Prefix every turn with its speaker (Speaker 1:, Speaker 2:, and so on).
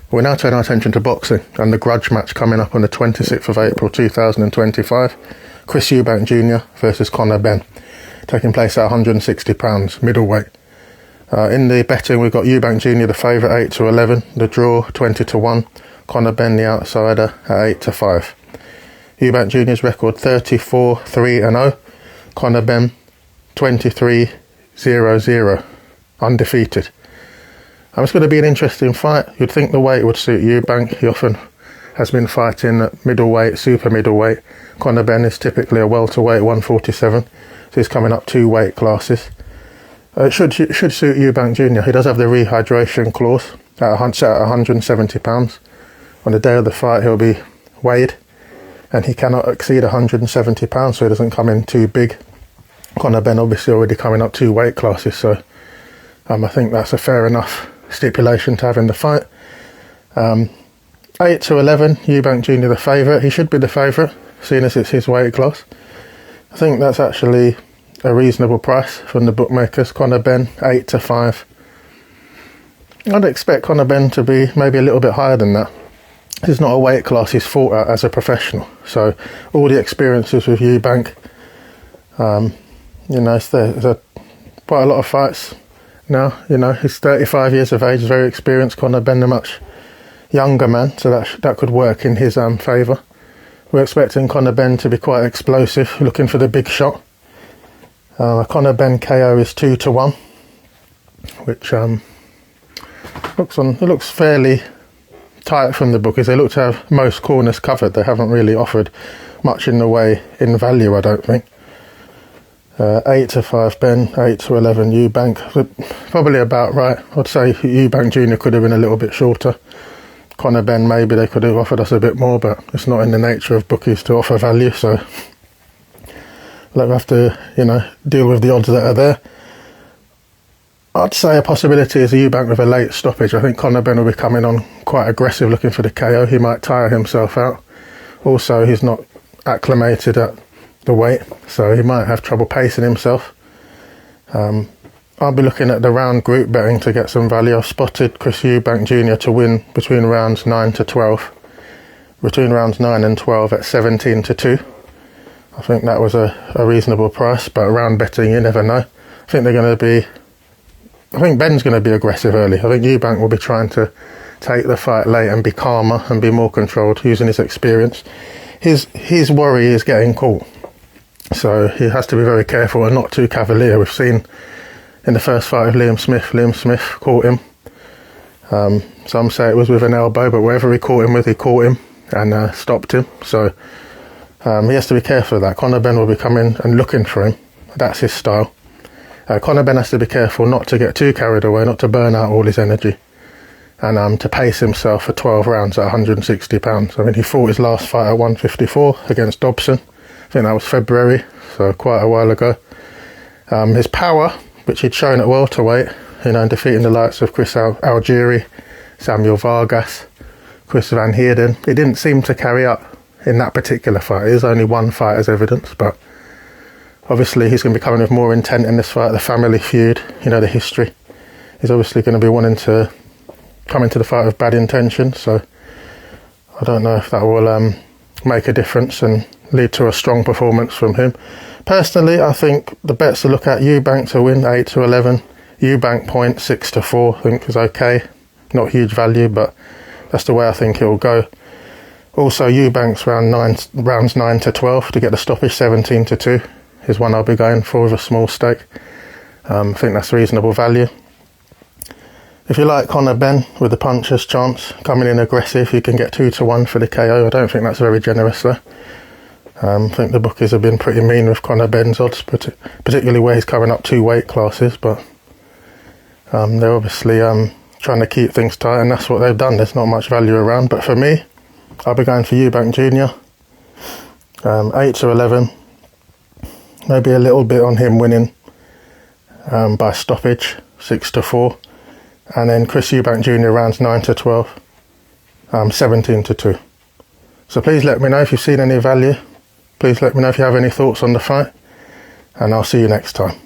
Speaker 1: We now turn our attention to boxing and the grudge match coming up on the 26th of April 2025. Chris Eubank Jr. versus Conor Benn, taking place at £160 middleweight. In the betting, we've got Eubank Jr. the favourite 8 to 11, the draw 20 to 1, Conor Benn the outsider at 8 to 5. Eubank Jr.'s record 34-3-0, Conor Benn 23-0-0, undefeated. It's going to be an interesting fight. You'd think the weight would suit Eubank. He often has been fighting at middleweight, super middleweight. Conor Benn is typically a welterweight, 147, so he's coming up 2 weight classes. It should suit Eubank Jr. He does have the rehydration clause at £170. On the day of the fight, he'll be weighed, and he cannot exceed £170, so he doesn't come in too big. Conor Benn obviously already coming up 2 weight classes, so I think that's a fair enough stipulation to have in the fight. 8 to 11, Eubank Jr. the favourite. He should be the favourite, seeing as it's his weight class. I think that's actually a reasonable price from the bookmakers. Conor Benn 8 to 5. I'd expect Conor Benn to be maybe a little bit higher than that. This is not a weight class he's fought at as a professional, so all the experiences with Eubank, there's quite a lot of fights now. He's 35 years of age, very experienced. Conor Benn a much younger man, so that could work in his favour. We're expecting Conor Benn to be quite explosive, looking for the big shot. Conor Benn KO is 2 to 1, which looks fairly tight from the bookies. They look to have most corners covered. They haven't really offered much in the way in value, I don't think. 8 to 5 Benn, 8 to 11 Eubank. Probably about right. I'd say Eubank Jr. could have been a little bit shorter. Conor Benn, maybe they could have offered us a bit more, but it's not in the nature of bookies to offer value, so we'll have to, deal with the odds that are there. I'd say a possibility is Eubank with a late stoppage. I think Conor Benn will be coming on quite aggressive, looking for the KO. He might tire himself out. Also, he's not acclimated at the weight, so he might have trouble pacing himself. I'll be looking at the round group betting to get some value. I've spotted Chris Eubank Jr. to win between rounds 9 to 12. Between rounds 9 and 12 at 17 to 2. I think that was a reasonable price, but round betting, you never know. I think Benn's going to be aggressive early. I think Eubank will be trying to take the fight late and be calmer and be more controlled, using his experience. His worry is getting caught, so he has to be very careful and not too cavalier. We've seen in the first fight with Liam Smith caught him. Some say it was with an elbow, but wherever he caught him with, he caught him and stopped him. So he has to be careful of that. Conor Benn will be coming and looking for him. That's his style. Conor Benn has to be careful not to get too carried away, not to burn out all his energy, and to pace himself for 12 rounds at £160. I mean, he fought his last fight at 154 against Dobson. I think that was February, so quite a while ago. His power, which he'd shown at welterweight, defeating the likes of Chris Algieri, Samuel Vargas, Chris Van Heerden, it didn't seem to carry up in that particular fight. There's only one fight as evidence, but obviously he's going to be coming with more intent in this fight, the family feud, the history. He's obviously going to be wanting to come into the fight with bad intentions, so I don't know if that will make a difference and lead to a strong performance from him. Personally, I think the bets to look at: Eubank to win 8 to 11, Eubank point 6 to 4, I think is okay. Not huge value, but that's the way I think it will go. Also, Eubank's rounds 9 to 12 to get the stoppage, 17 to 2 is one I'll be going for with a small stake. I think that's reasonable value. If you like Conor Benn with the puncher's chance, coming in aggressive, you can get 2 to 1 for the KO. I don't think that's very generous though. I think the bookies have been pretty mean with Conor Benn's odds, particularly where he's coming up 2 weight classes, but they're obviously trying to keep things tight, and that's what they've done. There's not much value around, but for me, I'll be going for Eubank Jr. 8 to 11, maybe a little bit on him winning by stoppage, 6 to 4, and then Chris Eubank Jr. rounds 9 to 12, 17 to 2. So please let me know if you've seen any value. Please let me know if you have any thoughts on the fight, and I'll see you next time.